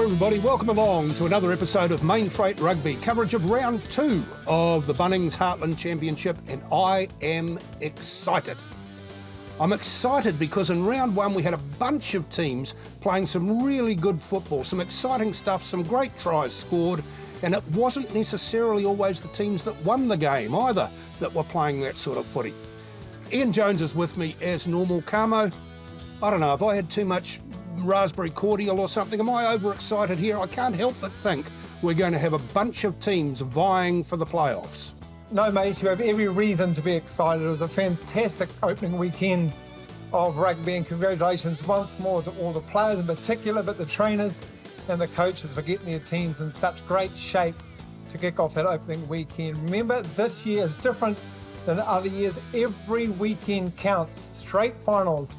everybody, welcome along to another episode of Mainfreight Rugby, coverage of round 2 of the Bunnings Heartland Championship, and I am excited. I'm excited because in round 1 we had a bunch of teams playing some really good football, some exciting stuff, some great tries scored, and it wasn't necessarily always the teams that won the game either that were playing that sort of footy. Ian Jones is with me as normal. Camo, I don't know, have I had too much raspberry cordial or something? Am I overexcited here? I can't help but think we're going to have a bunch of teams vying for the playoffs. No, mate, you have every reason to be excited. It was a fantastic opening weekend of rugby, and congratulations once more to all the players in particular, but the trainers and the coaches for getting their teams in such great shape to kick off that opening weekend. Remember, this year is different than other years. Every weekend counts. Straight finals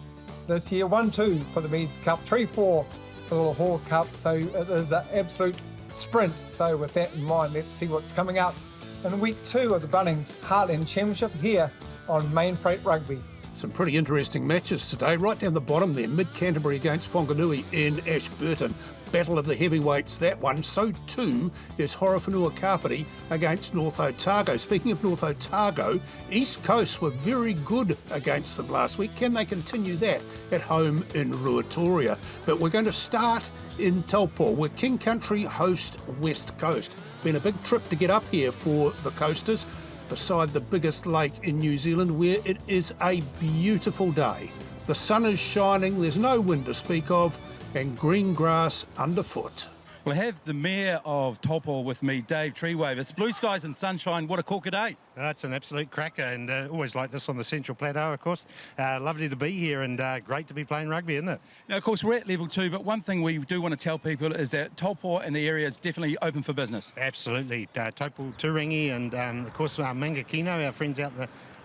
this year, 1-2 for the Meads Cup, 3-4 for the Lahore Cup, so it is an absolute sprint. So with that in mind, let's see what's coming up in week 2 of the Bunnings Heartland Championship here on Mainfreight Rugby. Some pretty interesting matches today. Right down the bottom there, Mid-Canterbury against Whanganui in Ashburton. Battle of the heavyweights, that one. So too is HALAFIHI Kapiti against North Otago. Speaking of North Otago, East Coast were very good against them last week. Can they continue that at home in Ruatoria? But we're going to start in Taupo, where King Country host West Coast. Been a big trip to get up here for the coasters, beside the biggest lake in New Zealand, where it is a beautiful day. The sun is shining, there's no wind to speak of, and green grass underfoot. Well, I have the Mayor of Taupo with me, Dave Treewave. It's blue skies and sunshine. What a corker day. It's an absolute cracker, and always like this on the Central Plateau, of course. Lovely to be here, and great to be playing rugby, isn't it? Now, of course, we're at level 2, but one thing we do want to tell people is that Taupo and the area is definitely open for business. Absolutely. Taupo, Turangi, and of course Mangakino, our friends out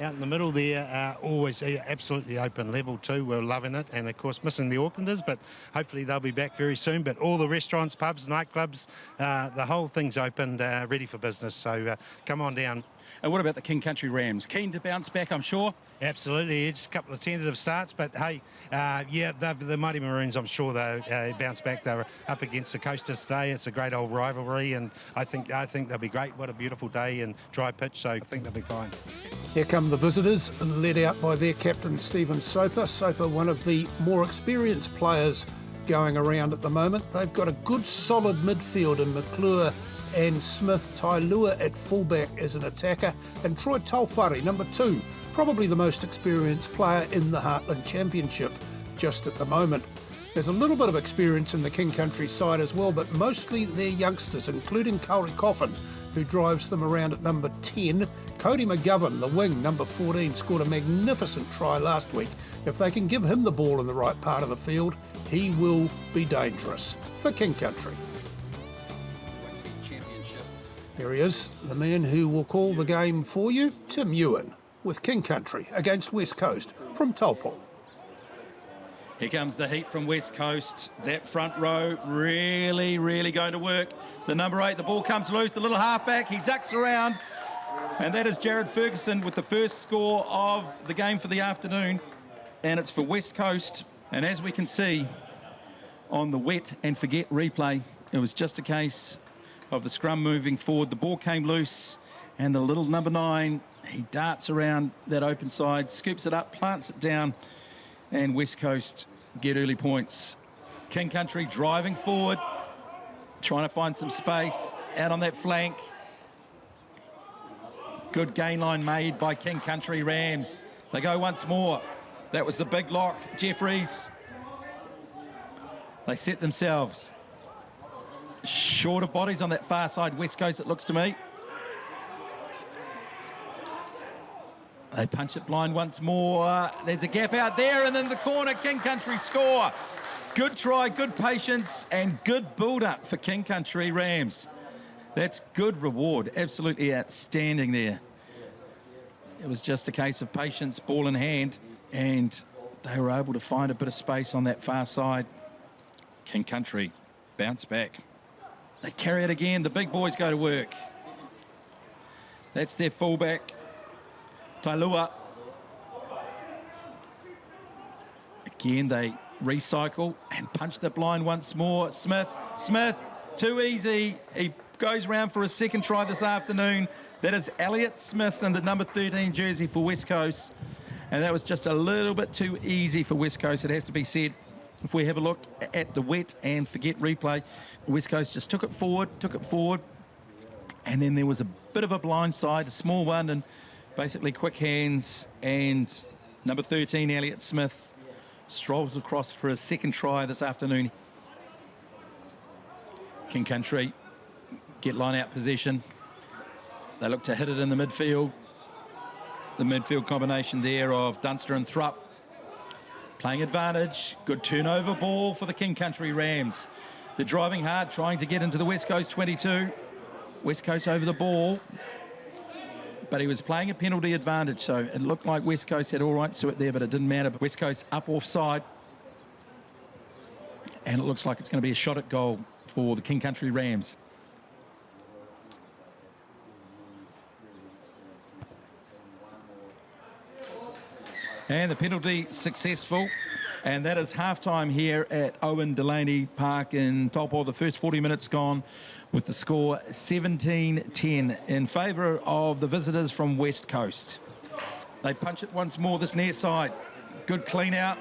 in the middle there, are always absolutely open. Level 2, we're loving it, and of course missing the Aucklanders, but hopefully they'll be back very soon. But all the restaurants, pubs, nightclubs, the whole thing's opened, ready for business, so come on down. And what about the King Country Rams? Keen to bounce back, I'm sure? Absolutely. It's a couple of tentative starts, but hey, yeah, the Mighty Maroons, I'm sure they'll bounce back. They were up against the Coasters today. It's a great old rivalry, and I think they'll be great. What a beautiful day and dry pitch, so I think they'll be fine. Here come the visitors, led out by their captain, Stephen Soper. Soper, one of the more experienced players going around at the moment. They've got a good, solid midfield in McClure and Smith. Tailua at fullback as an attacker, and Troy Taufari, number 2, probably the most experienced player in the Heartland Championship just at the moment. There's a little bit of experience in the King Country side as well, but mostly they're youngsters, including Kauri Coffin, who drives them around at number 10. Cody McGovern, the wing, number 14, scored a magnificent try last week. If they can give him the ball in the right part of the field, he will be dangerous for King Country. Here he is, the man who will call the game for you, Tim Ewan, with King Country against West Coast from Taupo. Here comes the heat from West Coast. That front row really, really going to work. The number 8, the ball comes loose, the little halfback, he ducks around. And that is Jared Ferguson with the first score of the game for the afternoon. And it's for West Coast. And as we can see on the wet and forget replay, it was just a case of the scrum moving forward. The ball came loose, and the little number 9, he darts around that open side, scoops it up, plants it down, and West Coast get early points. King Country driving forward, trying to find some space out on that flank. Good gain line made by King Country Rams. They go once more. That was the big lock, Jeffries. They set themselves short of bodies on that far side, West Coast, it looks to me. They punch it blind once more. There's a gap out there, and then the corner, King Country score. Good try, good patience, and good build-up for King Country Rams. That's good reward, absolutely outstanding there. It was just a case of patience, ball in hand, and they were able to find a bit of space on that far side. King Country bounce back. They carry it again. The big boys go to work. That's their fullback, Tailua. Again, they recycle and punch the blind once more. Smith, too easy. He goes round for a second try this afternoon. That is Elliott Smith in the number 13 jersey for West Coast. And that was just a little bit too easy for West Coast, it has to be said. If we have a look at the wet and forget replay, West Coast just took it forward, and then there was a bit of a blind side, a small one, and basically quick hands, and number 13, Elliott Smith, strolls across for a second try this afternoon. King Country get line-out possession. They look to hit it in the midfield. The midfield combination there of Dunster and Thrupp playing advantage. Good turnover ball for the King Country Rams. They're driving hard, trying to get into the West Coast 22. West Coast over the ball, but he was playing a penalty advantage, so it looked like West Coast had all right to it there, but it didn't matter. West Coast up offside, and it looks like it's going to be a shot at goal for the King Country Rams. And the penalty successful. And that is halftime here at Owen Delaney Park in Taupo. The first 40 minutes gone with the score 17-10 in favour of the visitors from West Coast. They punch it once more this near side. Good clean out.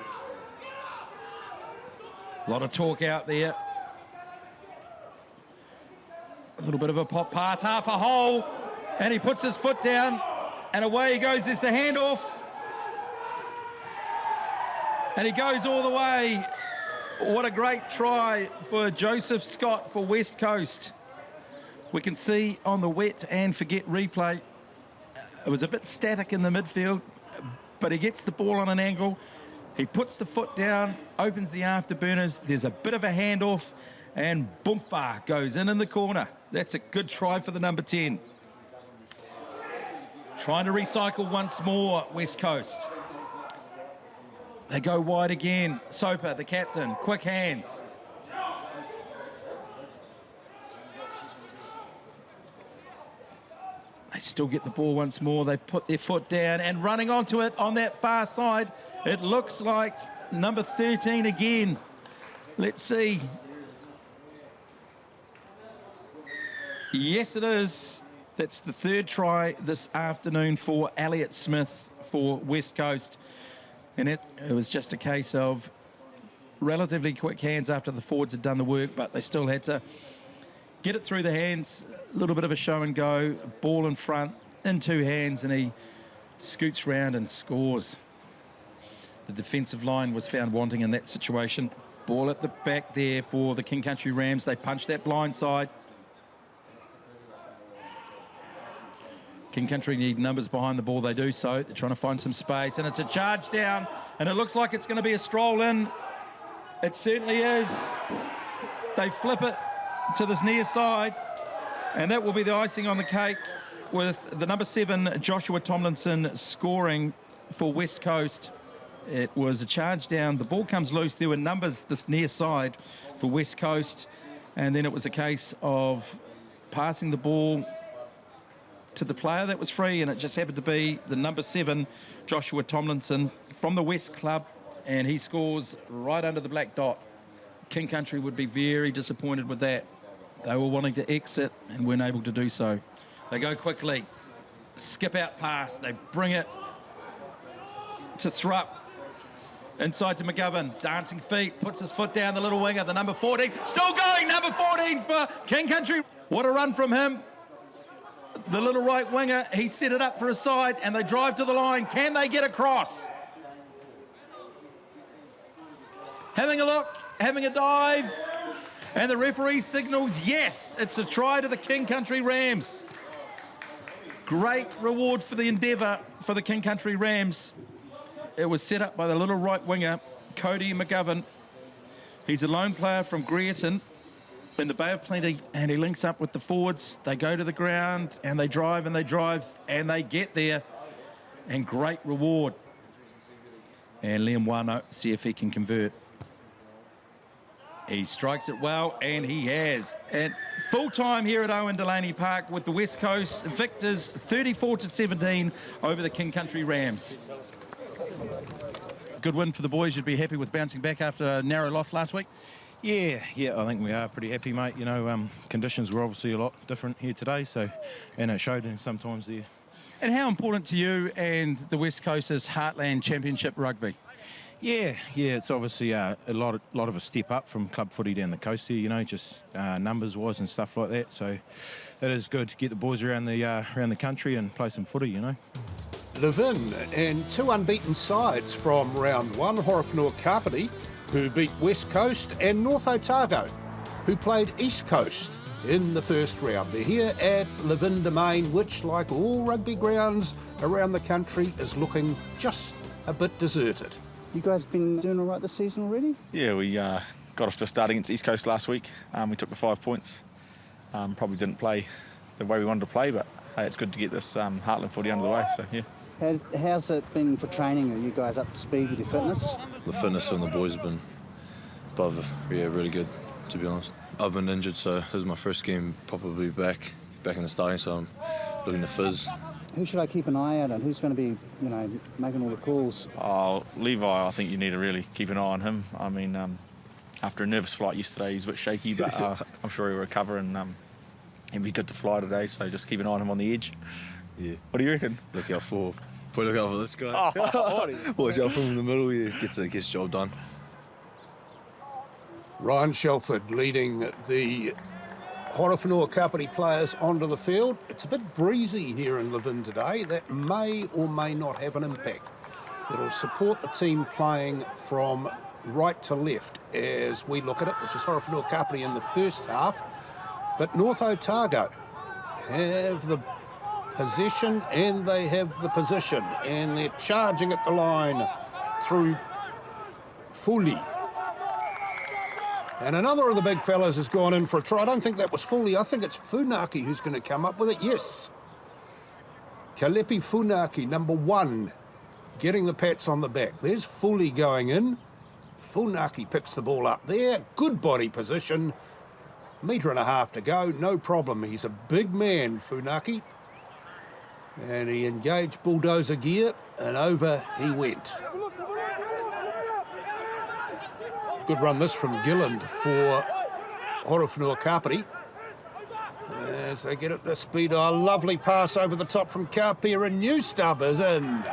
A lot of talk out there. A little bit of a pop pass, half a hole, and he puts his foot down, and away he goes. There's the handoff. And he goes all the way. What a great try for Joseph Scott for West Coast. We can see on the wet and forget replay, it was a bit static in the midfield, but he gets the ball on an angle. He puts the foot down, opens the afterburners. There's a bit of a handoff, and boompa goes in the corner. That's a good try for the number 10. Trying to recycle once more, West Coast. They go wide again. Soper, the captain, quick hands. They still get the ball once more. They put their foot down and running onto it on that far side. It looks like number 13 again. Let's see. Yes, it is. That's the third try this afternoon for Elliott Smith for West Coast. And it was just a case of relatively quick hands after the forwards had done the work, but they still had to get it through the hands. A little bit of a show and go, ball in front, in two hands, and he scoots round and scores. The defensive line was found wanting in that situation. Ball at the back there for the King Country Rams. They punch that blind side. King Country need numbers behind the ball. They do so. They're trying to find some space, and it's a charge down, and it looks like it's going to be a stroll in. It certainly is. They flip it to this near side, and that will be the icing on the cake with the number 7, Joshua Tomlinson, scoring for West Coast. It was a charge down. The ball comes loose. There were numbers this near side for West Coast, and then it was a case of passing the ball to the player that was free, and it just happened to be the number 7, Joshua Tomlinson from the West Club, and he scores right under the black dot. King Country would be very disappointed with that. They were wanting to exit and weren't able to do so. They go quickly, skip out pass, they bring it to Thrupp, inside to McGovern, dancing feet, puts his foot down, the little winger, the number 14, still going, number 14 for King Country. What a run from him. The little right winger, he set it up for a side, and they drive to the line. Can they get across? Having a look, having a dive, and the referee signals yes, it's a try to the King Country Rams. Great reward for the endeavour for the King Country Rams. It was set up by the little right winger, Cody McGovern. He's a lone player from Greerton in the Bay of Plenty, and he links up with the forwards. They go to the ground, and they drive, and they drive, and they get there, and great reward. And Liam Wano, see if he can convert. He strikes it well, and he has. And full time here at Owen Delaney Park with the West Coast victors 34-17 over the King Country Rams. good win for the boys. You'd be happy with bouncing back after a narrow loss last week? Yeah, I think we are pretty happy, mate. You know, conditions were obviously a lot different here today, and it showed in sometimes there. And how important to you and the West Coast is Heartland Championship Rugby? Yeah, it's obviously a lot of a step up from club footy down the coast here, you know, just numbers-wise and stuff like that. So it is good to get the boys around the country and play some footy, you know. LEVI and 2 unbeaten sides from round 1, Horowhenua Kapiti, who beat West Coast, and North Otago, who played East Coast in the first round. They're here at LEVI Domain, which, like all rugby grounds around the country, is looking just a bit deserted. You guys been doing all right this season already? Yeah, we got off to a start against East Coast last week. We took the 5 points. Probably didn't play the way we wanted to play, but hey, it's good to get this Heartland footy under the way, so yeah. How's it been for training? Are you guys up to speed with your fitness? The fitness on the boys have been really good, to be honest. I've been injured, so this is my first game probably back in the starting, so I'm looking to fizz. Who should I keep an eye out on? Who's going to be, making all the calls? Levi, I think you need to really keep an eye on him. I mean, after a nervous flight yesterday, he's a bit shaky, but I'm sure he'll recover and he'll be good to fly today, so just keep an eye on him on the edge. Yeah. What do you reckon? Look out for this guy. Watch out for him in the middle, yeah. Gets the job done. Ryan Shelford leading the Horowhenua Kapiti players onto the field. It's a bit breezy here in LEVI today. That may or may not have an impact. It'll support the team playing from right to left as we look at it, which is Horowhenua Kapiti in the first half. But North Otago have the possession and they have the position, and they're charging at the line through Fuli. And another of the big fellas has gone in for a try. I don't think that was Fuli. I think it's Funaki who's going to come up with it. Yes. Kalepi Funaki, number 1, getting the pats on the back. There's Fuli going in. Funaki picks the ball up there. Good body position. 1.5 meters to go. No problem. He's a big man, Funaki. And he engaged bulldozer gear, and over he went. Good run this from Gilland for Horowhenua Kapiti. As they get at the speed, a lovely pass over the top from Kapia, and Newstub is in.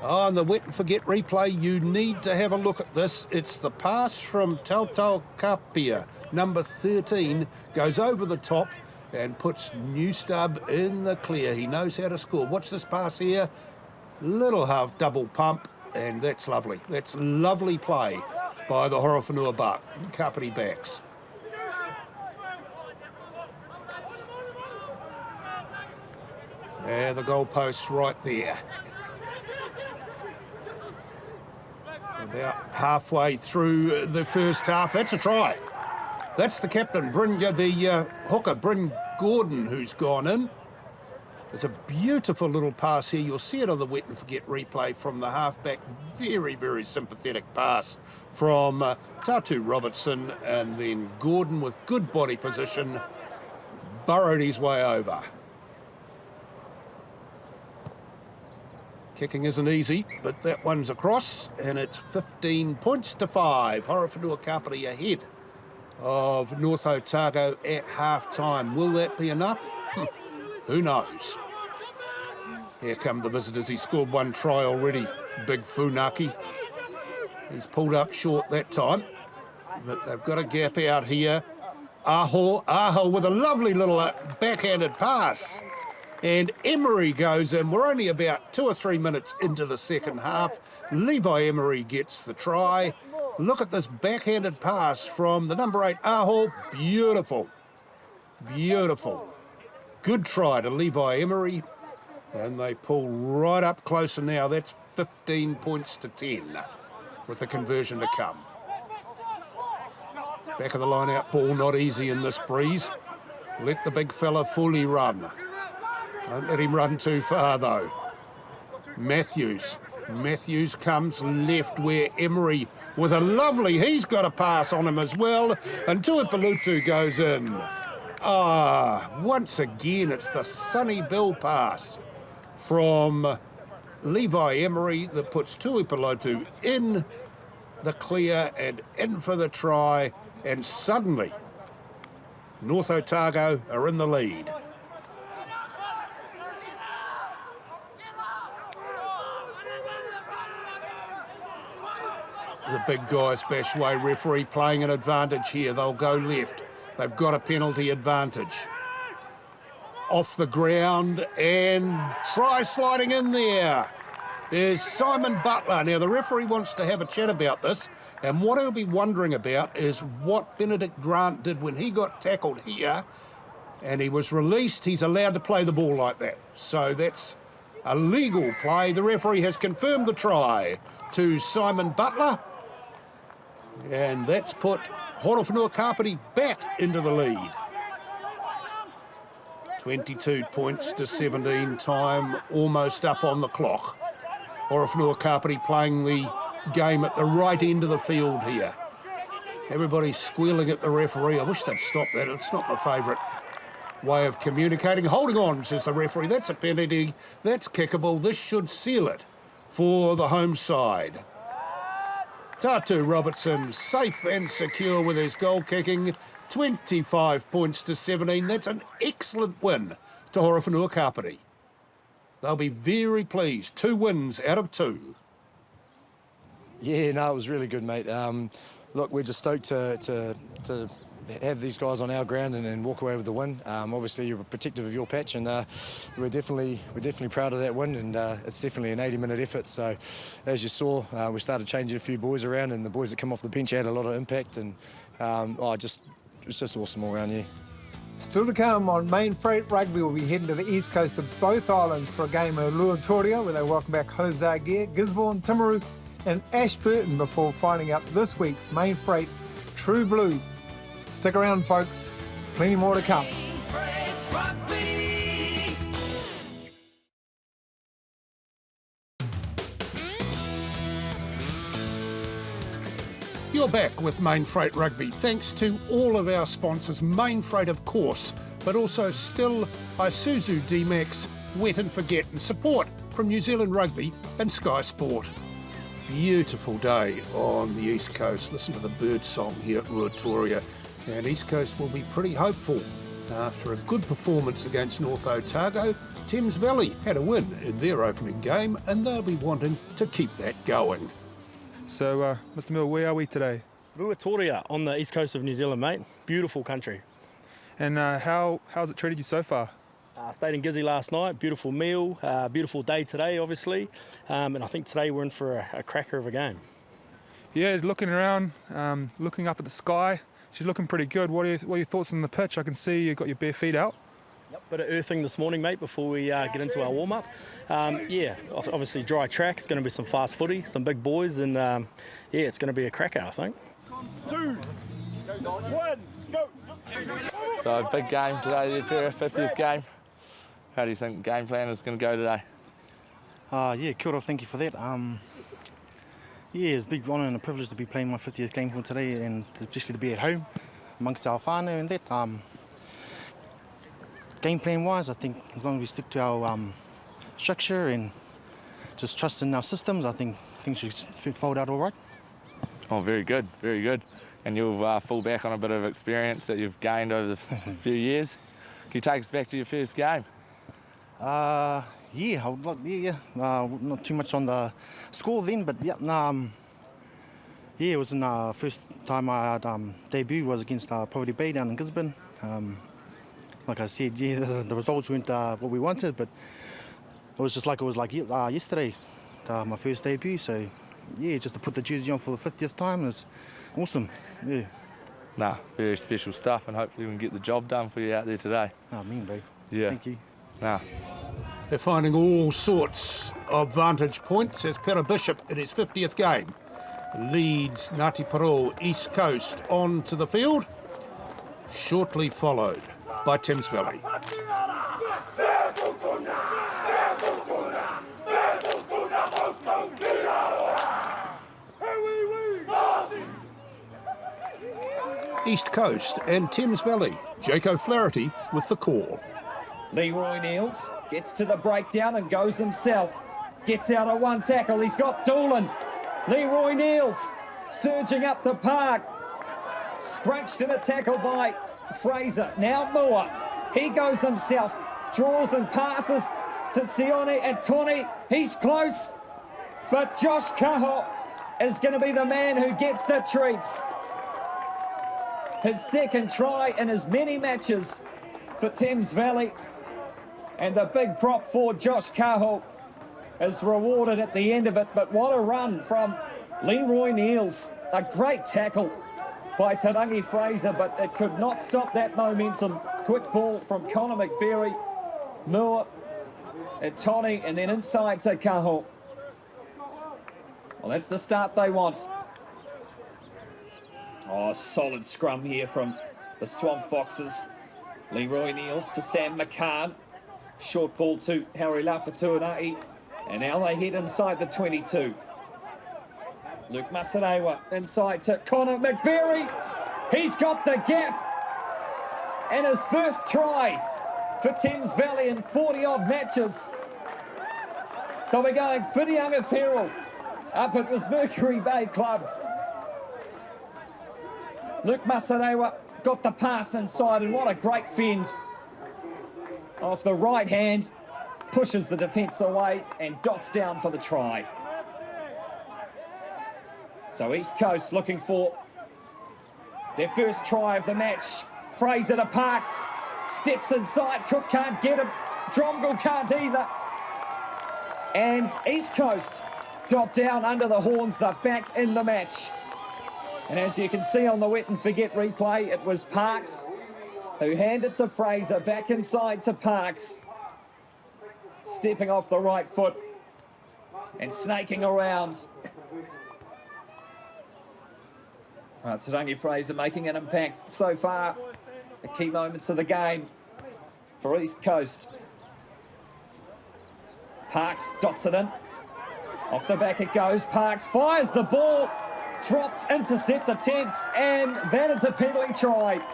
Oh, and the wet and forget replay, you need to have a look at this. It's the pass from Tautau Kapia, number 13, goes over the top and puts Newstub in the clear. He knows how to score. Watch this pass here. Little half double pump, and that's lovely. That's lovely play by the Horowhenua Kapiti backs. And the goalpost's right there. About halfway through the first half. That's a try. That's the captain, the hooker, BRYN Gordon, who's gone in. There's a beautiful little pass here. You'll see it on the wet and forget replay from the halfback. Very, very sympathetic pass from Tatu Robertson, and then Gordon with good body position burrowed his way over. Kicking isn't easy, but that one's across, and it's 15 points to 5. Horowhenua Kapiti ahead of North Otago at half-time. Will that be enough? Who knows? Here come the visitors. He scored 1 try already, big Funaki. He's pulled up short that time, but they've got a gap out here. Aho with a lovely little backhanded pass. And EMERY goes in. We're only about 2 or 3 minutes into the second half. Levi EMERY gets the try. Look at this backhanded pass from the number 8, Aho. Beautiful. Beautiful. Good try to Levi EMERY. And they pull right up closer now. That's 15 points to 10 with the conversion to come. Back of the line out ball, not easy in this breeze. Let the big fella fully run. Don't let him run too far, though. Matthews comes left where EMERY with a lovely, he's got a pass on him as well, and Tuipalutu goes in. Once again, it's the Sonny Bill pass from Levi Emery that puts Tuipulotu in the clear and in for the try, and suddenly North Otago are in the lead. The big guys, Bashway referee playing an advantage here. They'll go left. They've got a penalty advantage. Off the ground and try sliding in there. There's Simon Butler. Now, the referee wants to have a chat about this, and what he'll be wondering about is what Benedict Grant did when he got tackled here and he was released. He's allowed to play the ball like that. So that's a legal play. The referee has confirmed the try to Simon Butler, and that's put Horowhenua Kapiti back into the lead. 22 points to 17, time almost up on the clock. Horowhenua Kapiti playing the game at the right end of the field here. Everybody's squealing at the referee. I wish they'd stop that. It's not my favourite way of communicating. Holding on, says the referee. That's a penalty. That's kickable. This should seal it for the home side. Tatu Robertson safe and secure with his goal kicking. 25 points to 17. That's an excellent win to Horowhenua Kapiti. They'll be very pleased. 2 wins out of 2. Yeah, no, it was really good, mate. Look, we're just stoked to have these guys on our ground and walk away with the win. Obviously, you're protective of your patch, and we're definitely proud of that win, and it's definitely an 80-minute effort. So, as you saw, we started changing a few boys around, and the boys that come off the bench had a lot of impact, and it's just awesome all around, yeah. Still to come on Mainfreight Rugby, we'll be heading to the east coast of both islands for a game of Luatoria, where they welcome back Jose Gear, Gisborne, Timaru and Ashburton before finding out this week's Mainfreight True Blue. Stick around, folks. Plenty more to come. You're back with Mainfreight Rugby. Thanks to all of our sponsors, Mainfreight of course, but also still Isuzu D-Max, Wet and Forget, and support from New Zealand Rugby and Sky Sport. Beautiful day on the East Coast. Listen to the bird song here at Ruatoria. And East Coast will be pretty hopeful. After a good performance against North Otago, Thames Valley had a win in their opening game, and they'll be wanting to keep that going. So, Mr. Mill, where are we today? Ruatoria on the east coast of New Zealand, mate. Beautiful country. And how's it treated you so far? Stayed in Gizzy last night. Beautiful meal. Beautiful day today, obviously. And I think today we're in for a cracker of a game. Yeah, looking around, looking up at the sky. She's looking pretty good. What are your thoughts on the pitch? I can see you've got your bare feet out. Yep, bit of earthing this morning, mate, before we get into our warm-up. Yeah, obviously dry track. It's going to be some fast footy, some big boys, and yeah, it's going to be a cracker, I think. 2, 1, go! So a big game today, the Imperial 50th game. How do you think the game plan is going to go today? Yeah, kia ora, thank you for that. Yeah, it's a big honour and a privilege to be playing my 50th game for today, and just to be at home amongst our whānau and that. Game plan wise, I think as long as we stick to our structure and just trust in our systems, I think things should fold out all right. Oh, very good, very good. And you'll fall back on a bit of experience that you've gained over the few years. Can you take us back to your first game? Yeah, not too much on the score then, but yeah, yeah, it was in the first time I had debut was against Poverty Bay down in Gisborne. Like I said, yeah, the results weren't what we wanted, but it was just like yesterday, my first debut. So yeah, just to put the jersey on for the 50th time is awesome. Yeah. Nah, very special stuff, and hopefully we can get the job done for you out there today. Oh, mean, bro. Yeah. Thank you. Nah. They're finding all sorts of vantage points as Pera Bishop in his 50th game leads Ngāti Porou East Coast onto the field, shortly followed by Thames Valley. East Coast and Thames Valley. Jake O'Flaherty with the call. Leroy Niels gets to the breakdown and goes himself. Gets out of one tackle. He's got Doolan. Leroy Niels surging up the park. Scrunched in a tackle by Fraser. Now Moore. He goes himself. Draws and passes to Sione and Tony. He's close. But Josh Kaho is going to be the man who gets the treats. His second try in as many matches for Thames Valley. And the big prop for Josh Kaho is rewarded at the end of it. But what a run from Leroy Niels. A great tackle by Tarangi Fraser, but it could not stop that momentum. Quick ball from Connor McVeary, Moore, and Tony, and then inside to Kaho. Well, that's the start they want. Oh, solid scrum here from the Swamp Foxes. Leroy Niels to Sam McCann. Short ball to Harry Lafatuanai. And now they head inside the 22. Luke Masarewa inside to Connor McVeary. He's got the gap. And his first try for Thames Valley in 40-odd matches. They'll be going Whitianga Ferrell up at this Mercury Bay club. Luke Masarewa got the pass inside, and what a great fend. Off the right hand, pushes the defence away and dots down for the try. So East Coast looking for their first try of the match. Fraser to Parks, steps inside, Cook can't get him, Dromgoole can't either. And East Coast dot down under the horns, they're back in the match. And as you can see on the wet and forget replay, it was Parks who handed to Fraser, back inside to Parks. Stepping off the right foot and snaking around. Tarangi Fraser making an impact so far. The key moments of the game for East Coast. Parks dots it in. Off the back it goes. Parks fires the ball. Dropped intercept attempt, and that is a penalty try.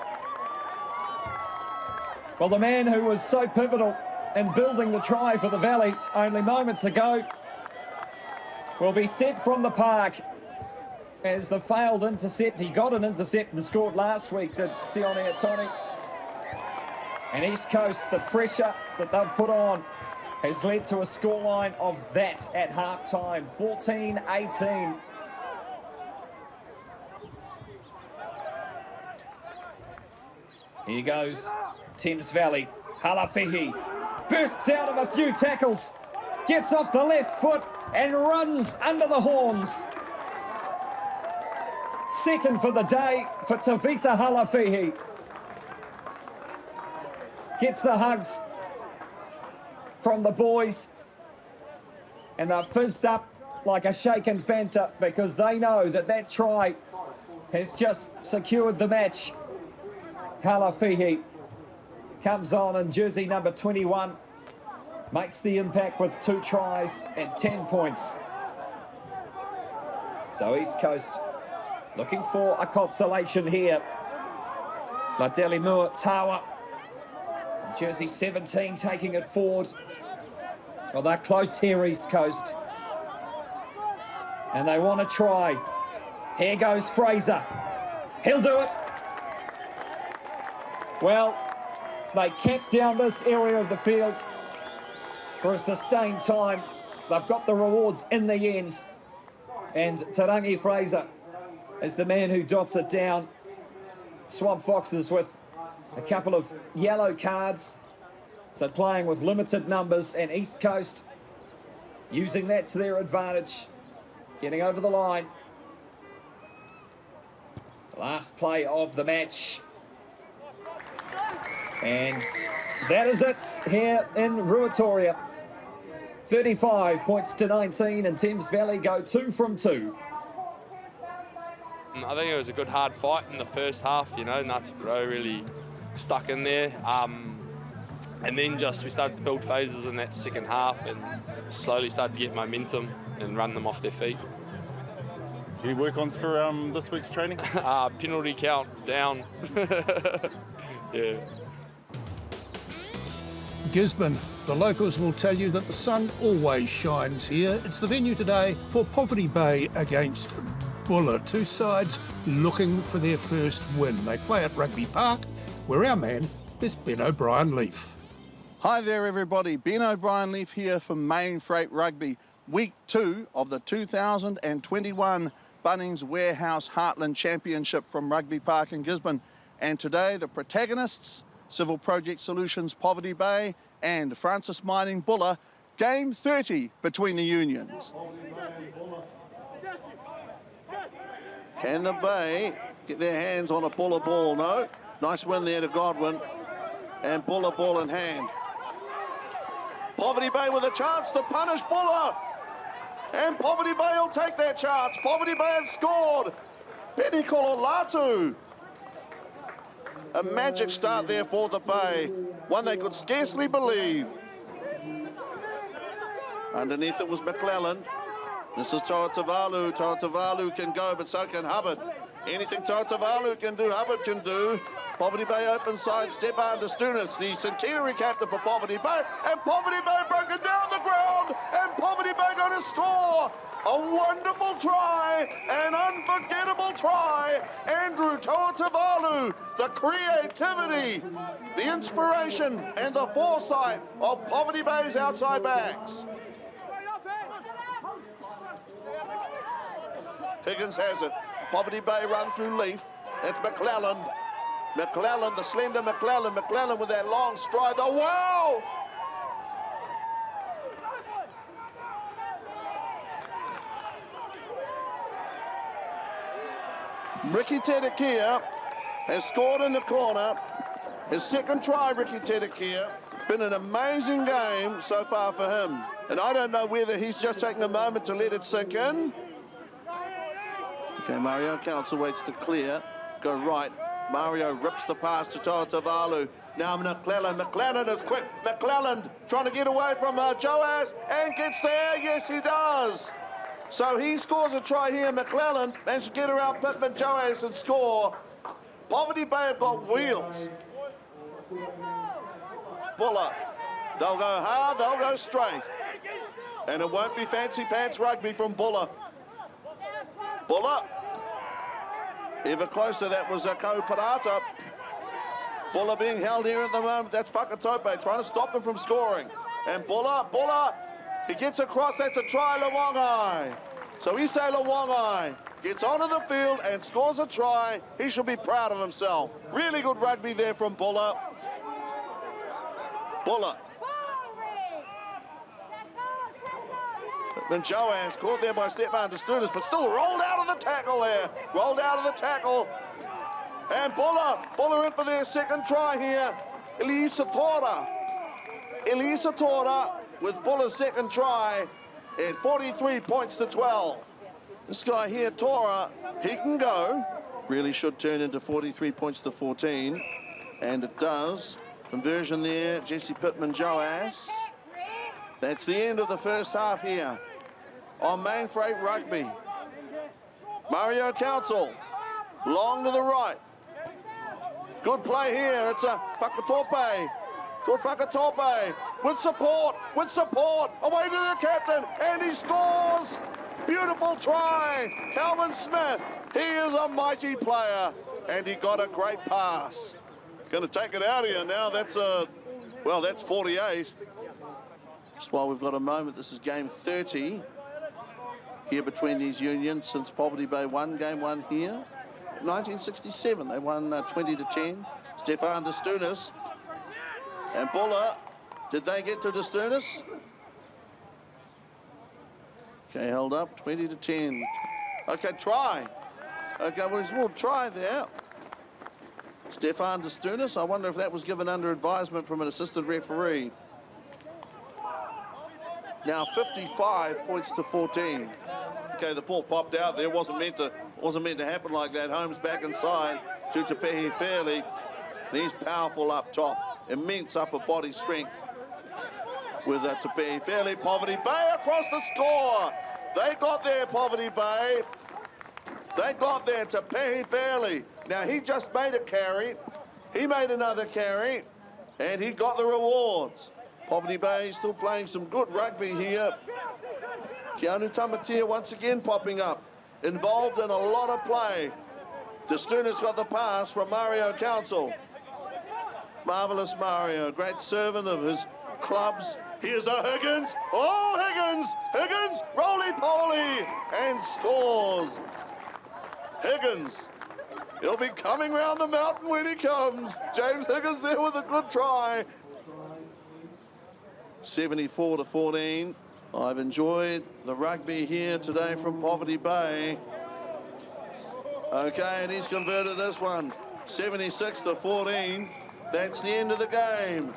Well, the man who was so pivotal in building the try for the Valley only moments ago will be sent from the park as the failed intercept. He got an intercept and scored last week, did Sione Atoni. And East Coast, the pressure that they've put on has led to a scoreline of that at half-time, 14-18. Here goes Thames Valley. HALAFIHI bursts out of a few tackles, gets off the left foot and runs under the horns. Second for the day for TEVITA HALAFIHI. Gets the hugs from the boys, and they're fizzed up like a shaken Fanta because they know that that try has just secured the match. HALAFIHI comes on in jersey number 21, makes the impact with 2 tries and 10 points. So East Coast looking for a consolation here. Ladeli Moore Tawa, jersey 17, taking it forward. Well, they're close here, East Coast. And they want to try. Here goes Fraser. He'll do it. Well, they camped down this area of the field for a sustained time. They've got the rewards in the end. And Tarangi Fraser is the man who dots it down. Swamp Foxes with a couple of yellow cards. So playing with limited numbers, and East Coast using that to their advantage. Getting over the line. The last play of the match. And that is it here in Ruatoria. 35 points to 19, and Thames Valley go 2 from 2. I think it was a good hard fight in the first half, you know, Ngāti Porou really stuck in there. And then we started to build phases in that second half and slowly started to get momentum and run them off their feet. Any work-ons for this week's training? Penalty count down. Yeah. Gisborne. The locals will tell you that the sun always shines here. It's the venue today for Poverty Bay against Buller. Two sides looking for their first win. They play at Rugby Park, where our man is Ben O'Brien-Leaf. Hi there everybody, Ben O'Brien-Leaf here for Mainfreight Rugby. Week 2 of the 2021 Bunnings Warehouse Heartland Championship from Rugby Park in Gisborne. And today the protagonists, Civil Project Solutions Poverty Bay and Francis Mining Buller, game 30 between the unions. Can the Bay get their hands on a Buller ball? No. Nice win there to Godwin. And Buller ball in hand. Poverty Bay with a chance to punish Buller. And Poverty Bay will take their chance. Poverty Bay have scored. Penny Kololatu. A magic start there for the Bay. One they could scarcely believe. Underneath it was McClellan. This is Tautavalu. Tautavalu can go, but so can Hubbard. Anything Tautavalu can do, Hubbard can do. Poverty Bay open side, Stefan Destunis, the centenary captain for Poverty Bay. And Poverty Bay broken down the ground. And Poverty Bay going to score. A wonderful try, an unforgettable try. Andrew Tautavalu, the creativity, the inspiration and the foresight of Poverty Bay's outside backs. Higgins has it. Poverty Bay run through Leaf. That's McClellan. McClellan, the slender McClellan. McClellan with that long stride. Oh, wow! Ricky Tedekia has scored in the corner. His second try, Ricky Tedekia. Been an amazing game so far for him. And I don't know whether he's just taking a moment to let it sink in. Okay, Mario Council waits to clear. Go right. Mario rips the pass to Tautavalu. Now McClellan. McClellan is quick. McClellan trying to get away from Joaz and gets there. Yes, he does. So he scores a try here. McClellan managed to get around Pittman Joaz and score. Poverty Bay have got wheels. Buller. They'll go hard, they'll go straight. And it won't be fancy pants rugby from Buller. Buller. Ever closer, that was Ko Parata. Buller being held here at the moment. That's Whakatope trying to stop them from scoring. And Buller, he gets across. That's a try, Lawangai. So Isai Lawangai gets onto the field and scores a try. He should be proud of himself. Really good rugby there from Buller. Buller. And Joanne's caught there by Stefan Destunis, but still rolled out of the tackle there. Rolled out of the tackle. And Buller in for their second try here. Elisa Tora with Buller's second try at 43 points to 12. This guy here, Tora, he can go. Really should turn into 43 points to 14. And it does. Conversion there, Jesse Pittman Joas. That's the end of the first half here on Mainfreight Rugby. Mario Council, long to the right. Good play here, it's a Whakatope. George Whakatope with support, away to the captain, and he scores. Beautiful try, Kelvin Smith. He is a mighty player, and he got a great pass. Going to take it out here now, that's 48. Just while we've got a moment, this is game 30 here between these unions since Poverty Bay won game 1 here. 1967, they won 20-10. Stefan Destunis and Buller. Did they get to Destunis? Okay, held up, 20-10. Okay, try. Okay, we'll try there. Stefan Destunis, I wonder if that was given under advisement from an assistant referee. Now 55 points to 14. Okay, the ball popped out there. Wasn't meant to happen like that. Holmes back inside to Tepehi Fairley. He's powerful up top. Immense upper body strength with Tepehi Fairley. Poverty Bay across the score. They got there, Poverty Bay. They got there, Tepehi Fairley. Now he just made a carry. He made another carry, and he got the rewards. Poverty Bay still playing some good rugby here. Keanu Tamatia once again popping up, involved in a lot of play. Destuna's got the pass from Mario Council. Marvellous Mario, great servant of his clubs. Here's a Higgins. Oh, Higgins, roly-poly, and scores. Higgins, he'll be coming round the mountain when he comes. James Higgins there with a good try. 74-14. I've enjoyed the rugby here today from Poverty Bay. Okay, and he's converted this one. 76-14. That's the end of the game.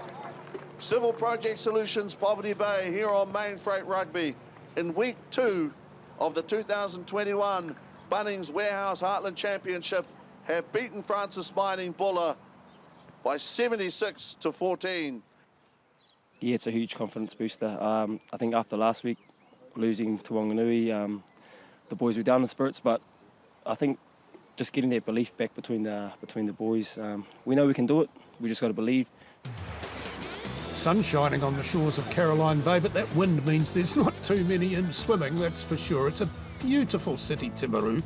Civil Project Solutions, Poverty Bay, here on Mainfreight Rugby in week 2 of the 2021 Bunnings Heartland Championship, have beaten Francis Mining Buller by 76-14. Yeah, it's a huge confidence booster. I think after last week, losing to WHANGANUI, the boys were down in spirits, but I think just getting that belief back between the boys. We know we can do it. We just got to believe. Sun shining on the shores of Caroline Bay, but that wind means there's not too many in swimming, that's for sure. It's a beautiful city, Timaru,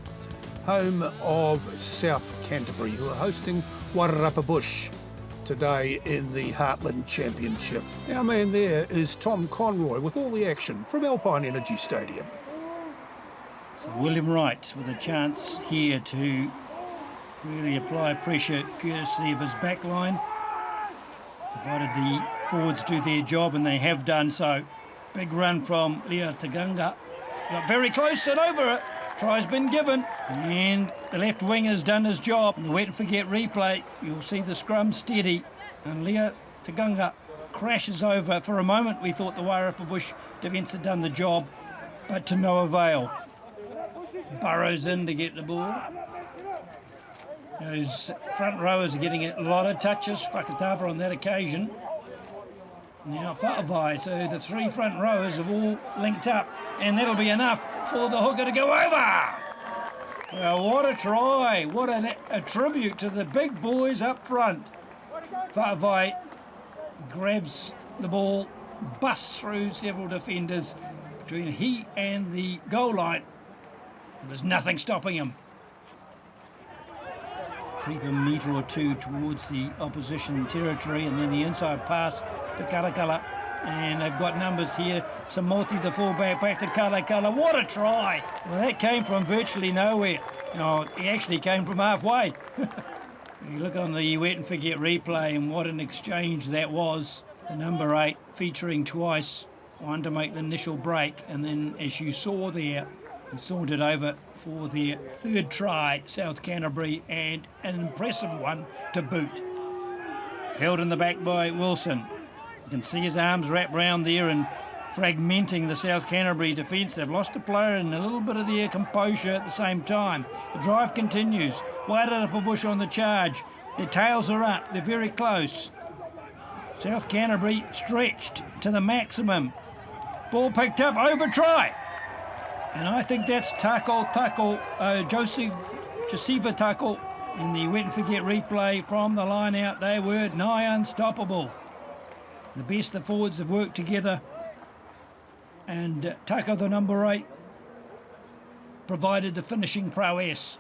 home of South Canterbury, who are hosting WAIRARAPA Bush today in the Heartland Championship. Our man there is Tom Conroy with all the action from Alpine Energy Stadium. So William Wright with a chance here to really apply pressure courtesy of his back line, provided the forwards do their job, and they have done so. Big run from Lea Tagangga. Got very close and over it. Try's been given, and the left wing has done his job. In the wet and forget replay, you'll see the scrum steady, and Lea Tagangga crashes over. For a moment, we thought the WAIRARAPA Bush defence had done the job, but to no avail. Burrows in to get the ball. Those front rowers are getting a lot of touches. Whakatava on that occasion. Now Whaavai, so the three front rowers have all linked up, and that'll be enough for the hooker to go over. Well, what a try. What a tribute to the big boys up front. Whaavai grabs the ball, busts through several defenders between he and the goal line. There's nothing stopping him. Creep a metre or two towards the opposition territory, and then the inside pass to Kalakala. And they've got numbers here. Samoti, the fullback, back to Kalakala. What a try! Well, that came from virtually nowhere. No, he actually came from halfway. You look on the wet and forget replay, and what an exchange that was. The number 8 featuring twice, one to make the initial break, and then as you saw there, he sauntered over for their third try, South Canterbury, and an impressive one to boot. Held in the back by Wilson. You can see his arms wrapped round there and fragmenting the South Canterbury defence. They've lost a player and a little bit of their composure at the same time. The drive continues. WAIRARAPA Bush on the charge. Their tails are up. They're very close. South Canterbury stretched to the maximum. Ball picked up, over try. And I think that's Joseph Tackle in the wet and forget replay from the line out. They were nigh unstoppable. The best the forwards have worked together, and Tako, the number 8, provided the finishing prowess.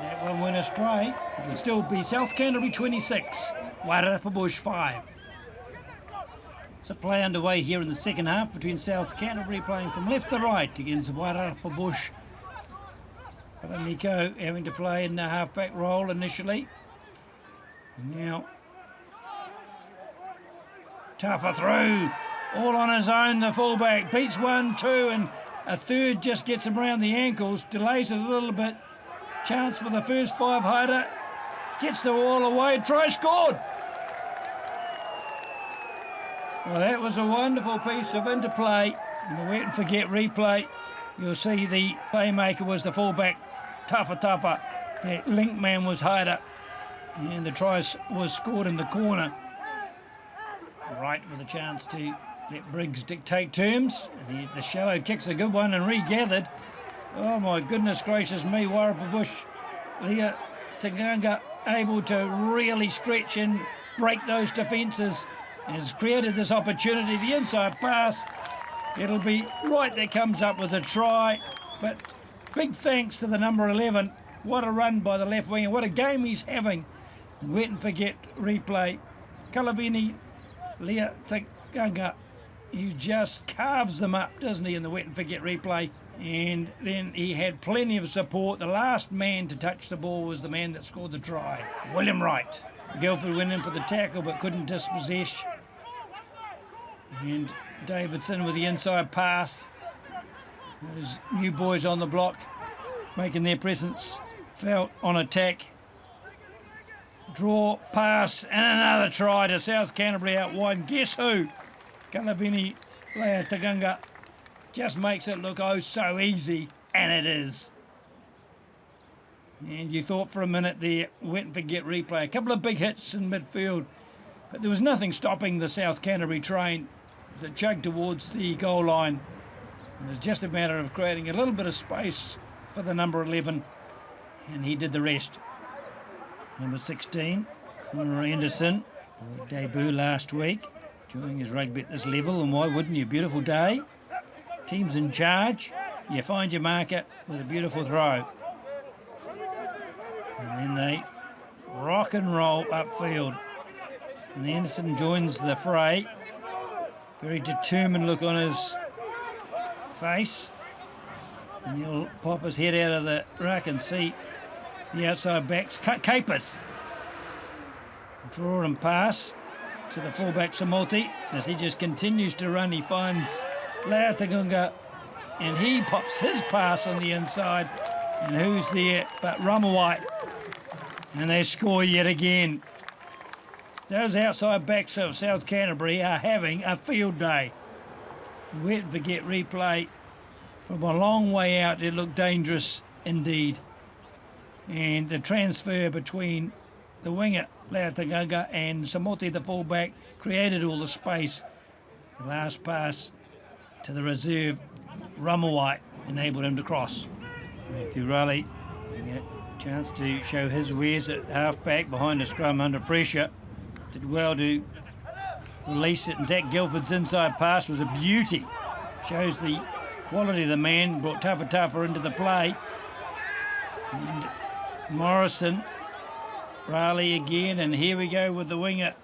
That one went astray. It'll still be South Canterbury 26, WAIRARAPA Bush 5. It's a play underway here in the second half between South Canterbury playing from left to right against WAIRARAPA Bush. Nico having to play in the halfback role initially. Now, tougher through, all on his own, the fullback. Beats 1, 2, and a third just gets him around the ankles, delays it a little bit. Chance for the first 5 hider, gets the ball away, try scored. Well, that was a wonderful piece of interplay. In the wet and forget replay, you'll see the playmaker was the fullback, Tougher. The link man was Hyder, and the try was scored in the corner. Wright with a chance to let Briggs dictate terms. And the shallow kick's a good one and regathered. Oh my goodness gracious me, WAIRARAPA Bush. Lea Taganga able to really stretch and break those defences. Has created this opportunity. The inside pass. It'll be right that comes up with a try. But big thanks to the number 11. What a run by the left winger. What a game he's having. And wait and forget replay. KELVIN Lea Taganga. He just carves them up, doesn't he, in the wet and forget replay. And then he had plenty of support. The last man to touch the ball was the man that scored the try, William Wright. Guildford went in for the tackle but couldn't dispossess. And Davidson with the inside pass. Those new boys on the block making their presence felt on attack. Draw, pass, and another try to South Canterbury out wide. Guess who? KELVIN Lea Taganga just makes it look oh so easy, and it is. And you thought for a minute there, wet and forget replay. A couple of big hits in midfield, but there was nothing stopping the South Canterbury train as it chugged towards the goal line. It was just a matter of creating a little bit of space for the number 11, and he did the rest. Number 16, Connor Anderson, debut last week, enjoying his rugby at this level, and why wouldn't you? Beautiful day, team's in charge, you find your marker with a beautiful throw. And then they rock and roll upfield. And Anderson joins the fray. Very determined look on his face. And he'll pop his head out of the ruck and see the outside backs. Capers. Draw and pass to the fullback Samulti. As he just continues to run, he finds Lea Taganga and he pops his pass on the inside. And who's there but Ramawai? And they score yet again. Those outside backs of South Canterbury are having a field day. Wet and forget replay. From a long way out, it looked dangerous indeed. And the transfer between the winger, Lea Taganga, and Samulti, the fullback, created all the space. The last pass to the reserve, Ramawai, enabled him to cross. Matthew Riley getting a chance to show his wares at halfback behind the scrum under pressure. Did well to release it, and Zach Guildford's inside pass was a beauty. Shows the quality of the man, brought TEVITA into the play. And Morrison, Riley again, and here we go with the winger,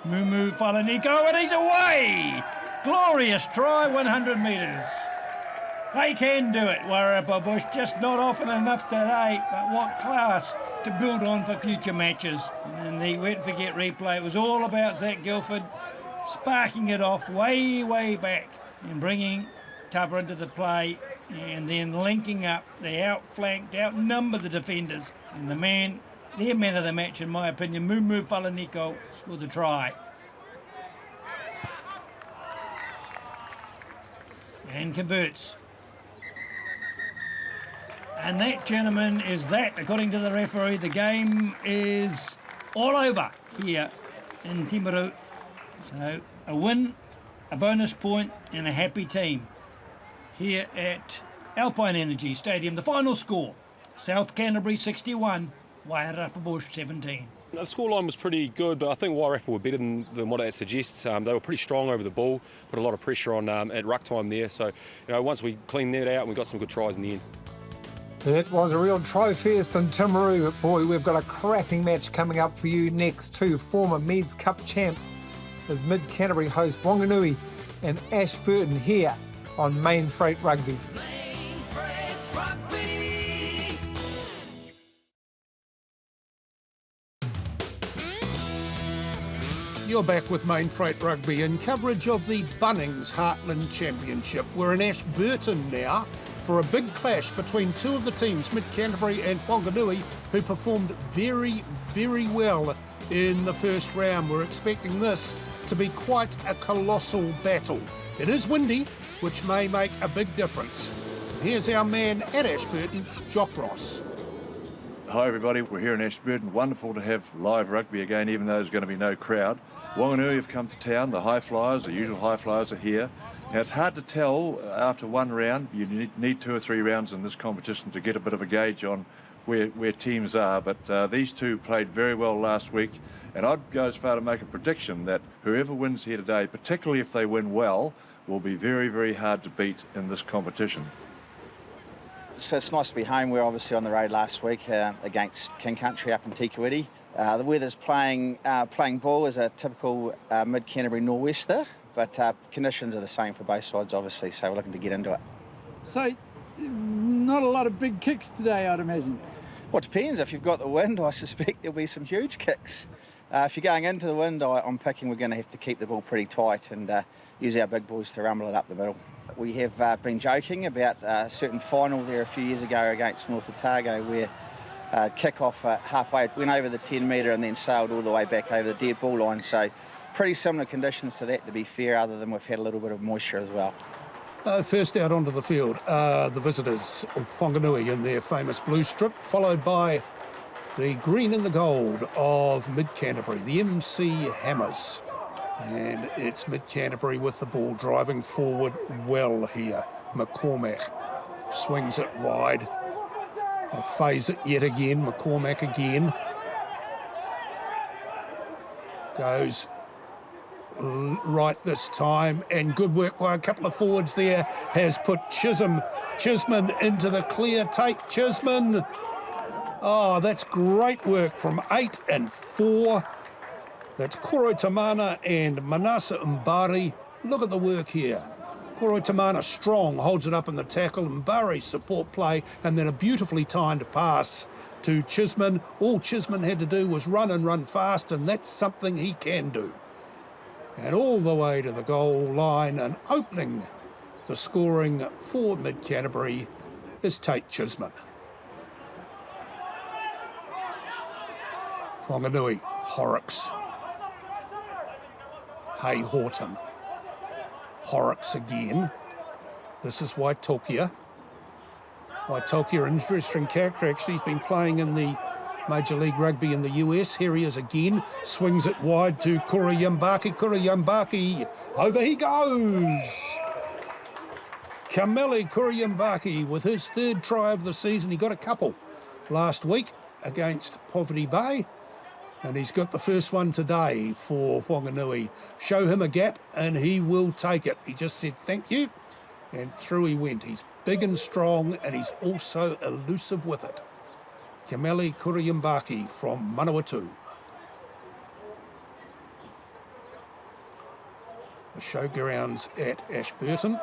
Mumu Falaniko, and he's away! Glorious try, 100 metres. They can do it, Wairarapa Bush, just not often enough today, but what class to build on for future matches. And the wet and forget replay, it was all about Zach Guildford sparking it off way, way back and bringing Tava into the play and then linking up. They outflanked, outnumbered the defenders. And the man, their man of the match, in my opinion, Mumu Falaniko, scored the try. And converts. And that, gentlemen, is that. According to the referee, the game is all over here in Timaru. So a win, a bonus point, and a happy team here at Alpine Energy Stadium. The final score, South Canterbury 61, Wairarapa Bush 17. The scoreline was pretty good, but I think Wairarapa were better than what it suggests. They were pretty strong over the ball, put a lot of pressure on at ruck time there. So, once we cleaned that out, we got some good tries in the end. It was a real trophy fest in Timaru, but boy, we've got a cracking match coming up for you next. Two former Meds Cup champs as Mid-Canterbury host Wanganui and Ashburton here on Mainfreight Rugby. You're back with Mainfreight Rugby in coverage of the Bunnings Heartland Championship. We're in Ashburton now for a big clash between two of the teams, Mid-Canterbury and Whanganui, who performed very, very well in the first round. We're expecting this to be quite a colossal battle. It is windy, which may make a big difference. Here's our man at Ashburton, Jock Ross. Hi everybody, we're here in Ashburton. Wonderful to have live rugby again, even though there's going to be no crowd. Wanganui have come to town, the high flyers, the usual high flyers are here. Now it's hard to tell after one round. You need 2 or 3 rounds in this competition to get a bit of a gauge on where teams are, but these two played very well last week, and I'd go as far to make a prediction that whoever wins here today, particularly if they win well, will be very, very hard to beat in this competition. So it's nice to be home. We were obviously on the road last week against King Country up in TEVITA. The weather's playing ball as a typical mid-Canterbury nor'wester, but conditions are the same for both sides, obviously, so we're looking to get into it. So, not a lot of big kicks today, I'd imagine. Well, it depends. If you've got the wind, I suspect there'll be some huge kicks. If you're going into the wind, I'm picking we're going to have to keep the ball pretty tight and use our big boys to rumble it up the middle. We have been joking about a certain final there a few years ago against North Otago where kick-off halfway, went over the 10 metre and then sailed all the way back over the dead ball line. So pretty similar conditions to that, to be fair, other than we've had a little bit of moisture as well. First out onto the field, the visitors, Whanganui in their famous blue strip, followed by the green and the gold of Mid-Canterbury, the MC Hammers. And it's Mid-Canterbury with the ball driving forward well here. McCormack swings it wide. They phase it yet again. McCormack again. Goes right this time, and good work by a couple of forwards there has put Chisman into the clear. Take Chisman. Oh, that's great work from 8 and 4. That's Koro Tamana and Manasa Mbari. Look at the work here. Koro Tamana strong, holds it up in the tackle. Mbari support play, and then a beautifully timed pass to Chisman. All Chisman had to do was run and run fast, and that's something he can do. And all the way to the goal line and opening the scoring for Mid-Canterbury is Tate Chisman. Whanganui, Horrocks. Hay Horton. Horrocks again. This is Waitokia. Waitokia, an interesting character actually. He's been playing in the Major League Rugby in the US. Here he is again. Swings it wide to Kuruyabaki. Kuruyabaki. Over he goes. KAMELI Kuruyabaki with his third try of the season. He got a couple last week against Poverty Bay. And he's got the first one today for Whanganui. Show him a gap and he will take it. He just said thank you and through he went. He's big and strong and he's also elusive with it. KAMELI Kuruyabaki from Manawatu. The showgrounds at Ashburton,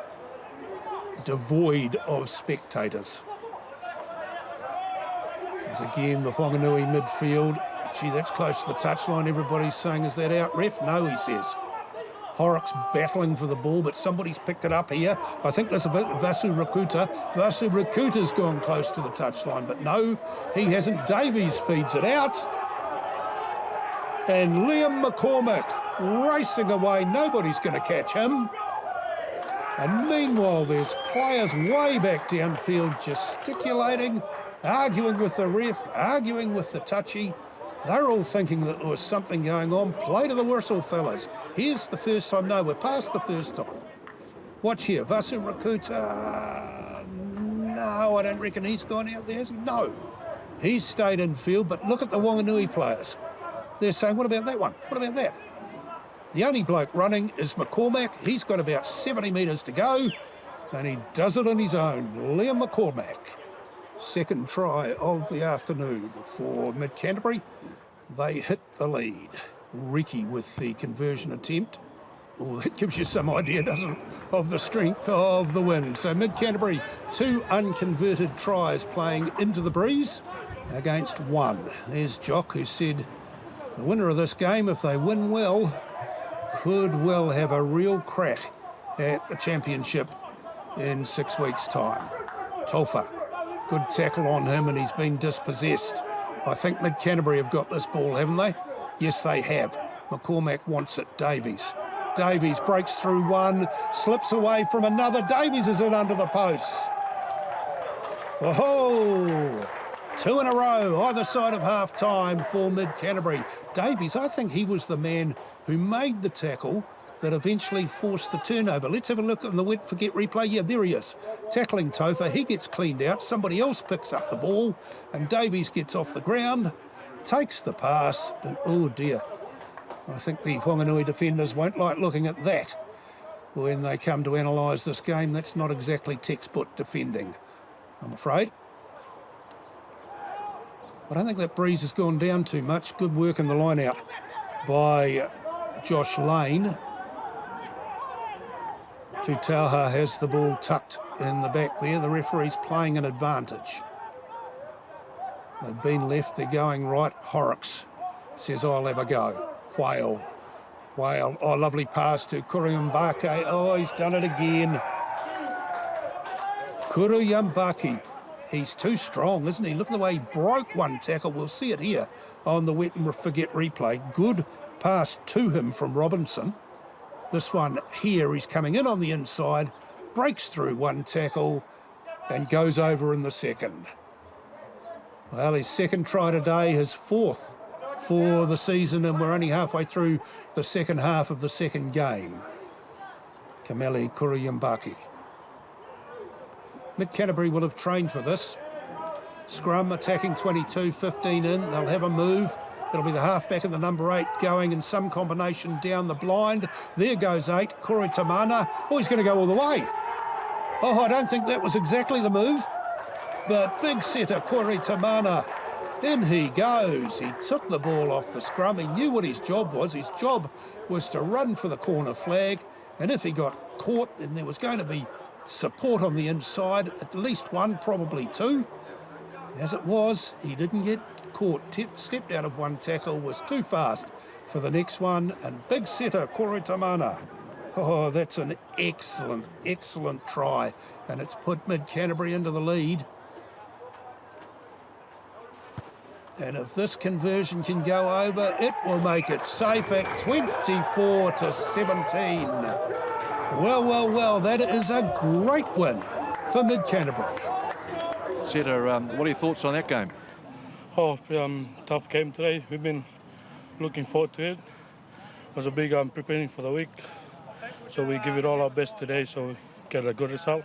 devoid of spectators. As again the Whanganui midfield. Gee, that's close to the touchline. Everybody's saying, is that out, ref? No, he says. Horrocks battling for the ball, but somebody's picked it up here. I think there's Vasu Rakuta. Vasu Rakuta's gone close to the touchline, but no, he hasn't. Davies feeds it out. And Liam McCormack racing away. Nobody's going to catch him. And meanwhile, there's players way back downfield gesticulating, arguing with the ref, arguing with the touchy. They're all thinking that there was something going on. Play to the whistle, fellas. Here's the first time. No, we're past the first time. Watch here. Vasu Rakuta. No, I don't reckon he's gone out there, has he? No. He's stayed in field, but look at the Whanganui players. They're saying, what about that one? What about that? The only bloke running is McCormack. He's got about 70 metres to go, and he does it on his own. Liam McCormack. Second try of the afternoon for Mid-Canterbury. They hit the lead. Riki with the conversion attempt. Oh, that gives you some idea, doesn't it, of the strength of the wind. So Mid-Canterbury, 2 unconverted tries playing into the breeze against 1. There's Jock who said the winner of this game, if they win well, could well have a real crack at the championship in 6 weeks' time. Tolfa. Good tackle on him and he's been dispossessed. I think Mid-Canterbury have got this ball, haven't they? Yes, they have. McCormack wants it. Davies. Davies breaks through one, slips away from another. Davies is in under the post. Whoa! 2 in a row, either side of half-time for Mid-Canterbury. Davies, I think he was the man who made the tackle that eventually forced the turnover. Let's have a look at the wet forget replay. Yeah, there he is. Tackling Topher. He gets cleaned out. Somebody else picks up the ball and Davies gets off the ground, takes the pass, and oh dear. I think the Whanganui defenders won't like looking at that when they come to analyse this game. That's not exactly textbook defending, I'm afraid. I don't think that breeze has gone down too much. Good work in the line out by Josh Lane. Tutauha has the ball tucked in the back there. The referee's playing an advantage. They've been left, they're going right. Horrocks says, I'll have a go. Whale. Oh, lovely pass to Kuruyabaki. Oh, he's done it again. Kuruyabaki. He's too strong, isn't he? Look at the way he broke one tackle. We'll see it here on the wet and forget replay. Good pass to him from Robinson. This one here, he's coming in on the inside, breaks through one tackle and goes over in the second. Well, his second try today, his fourth for the season, and we're only halfway through the second half of the second game. KAMELI Kuruyabaki. Mid-Canterbury will have trained for this. Scrum attacking 22, 15 in. They'll have a move. It'll be the halfback and the number 8 going in some combination down the blind. There goes 8, Kuruyabaki. Oh, he's going to go all the way. Oh, I don't think that was exactly the move. But big setter, Kuruyabaki. In he goes. He took the ball off the scrum. He knew what his job was. His job was to run for the corner flag. And if he got caught, then there was going to be support on the inside, at least one, probably two. As it was, he didn't get caught. Stepped out of one tackle, was too fast for the next one, and big setter Kuruyabaki. Oh, that's an excellent, excellent try, and it's put Mid-Canterbury into the lead. And if this conversion can go over, it will make it safe at 24 to 17. Well, that is a great win for Mid-Canterbury. Setter, what are your thoughts on that game? Oh, tough game today. We've been looking forward to it. It was a big preparing for the week. So we give it all our best today so we get a good result.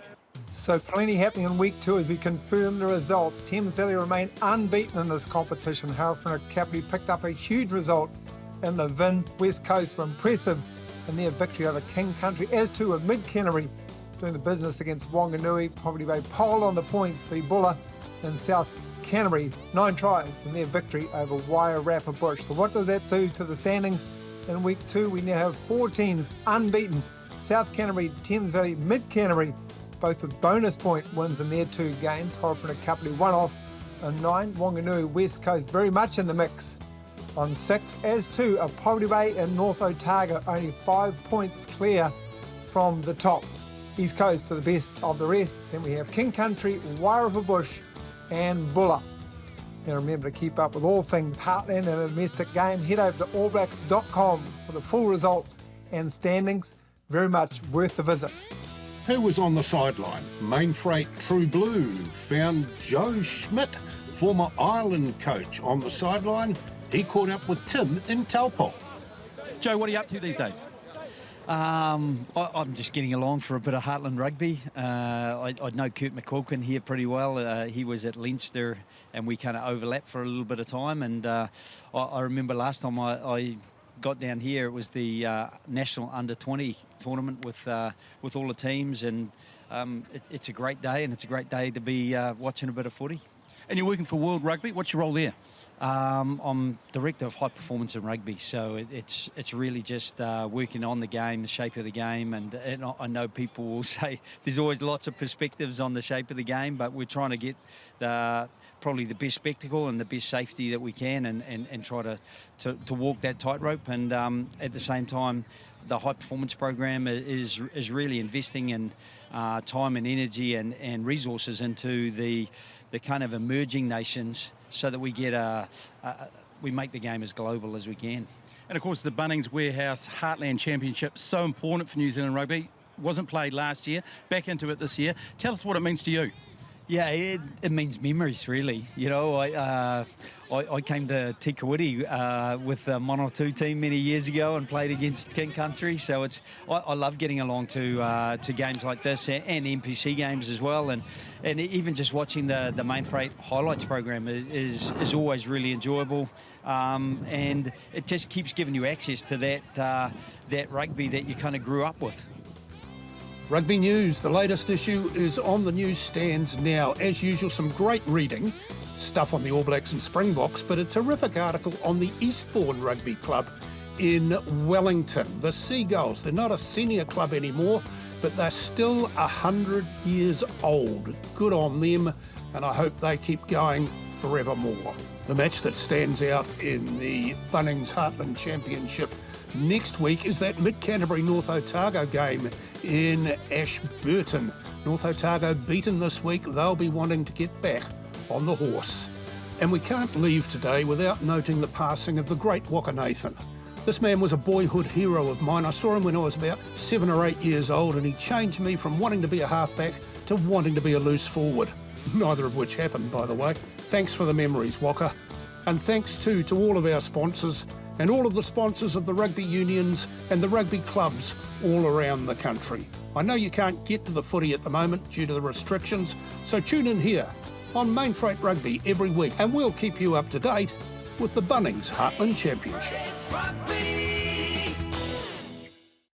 So plenty happening in week 2 as we confirm the results. Thames Valley remain unbeaten in this competition. Harapuna Kapiti picked up a huge result in the VIN. West Coast were impressive in their victory over King Country, as too with Mid-Canterbury doing the business against Wanganui. Poverty Bay polled on the points, the Bulla in South Canterbury, 9 tries in their victory over Wairarapa Bush. So what does that do to the standings? In week 2, we now have 4 teams unbeaten. South Canterbury, Thames Valley, Mid-Canterbury, both with bonus point wins in their 2 games. Harapuna Kapiti 1 off on 9. Wanganui, West Coast very much in the mix on 6, as too are Poverty Bay and North Otago, only 5 points clear from the top. East Coast to the best of the rest. Then we have King Country, Wairarapa Bush and Bulla. Now remember to keep up with all things Heartland and a domestic game. Head over to allblacks.com for the full results and standings. Very much worth the visit. Who was on the sideline? Mainfreight True Blue found Joe SCHMIDT, former Ireland coach, on the sideline. He caught up with Tim in Taupo. Joe, what are you up to these days? I'm just getting along for a bit of Heartland Rugby. I know Kurt McQuilkin here pretty well. He was at Leinster and we kind of overlapped for a little bit of time. And I remember last time I got down here, it was the National Under-20 tournament with all the teams. And it's a great day, and it's a great day to be watching a bit of footy. And you're working for World Rugby. What's your role there? I'm Director of High Performance in Rugby, so it's really just working on the game, the shape of the game, and I know people will say there's always lots of perspectives on the shape of the game, but we're trying to get probably the best spectacle and the best safety that we can, and try to walk that tightrope. And at the same time, the High Performance program is really investing in time and energy and resources into the kind of emerging nations, so that we get we make the game as global as we can. And of course, the Bunnings Warehouse Heartland Championship, so important for New Zealand rugby. Wasn't played last year, back into it this year. Tell us what it means to you. Yeah, it means memories, really. You know, I came to Te Kuruyabaki with the Mono 2 team many years ago and played against King Country. So I love getting along to games like this and NPC games as well. And even just watching the Mainfreight highlights program is always really enjoyable. And it just keeps giving you access to that rugby that you kind of grew up with. Rugby News, the latest issue, is on the newsstands now. As usual, some great reading, stuff on the All Blacks and Springboks, but a terrific article on the Eastbourne Rugby Club in Wellington. The Seagulls, they're not a senior club anymore, but they're still 100 years old. Good on them, and I hope they keep going forevermore. The match that stands out in the Bunnings Heartland Championship next week is that Mid-Canterbury North Otago game in Ashburton. North Otago beaten this week. They'll be wanting to get back on the horse. And we can't leave today without noting the passing of the great Wakanathan. This man was a boyhood hero of mine. I saw him when I was about 7 or 8 years old, and he changed me from wanting to be a halfback to wanting to be a loose forward. Neither of which happened, by the way. Thanks for the memories, Waka. And thanks too to all of our sponsors and all of the sponsors of the rugby unions and the rugby clubs all around the country. I know you can't get to the footy at the moment due to the restrictions, so tune in here on Mainfreight Rugby every week and we'll keep you up to date with the Bunnings Heartland Championship. Rugby.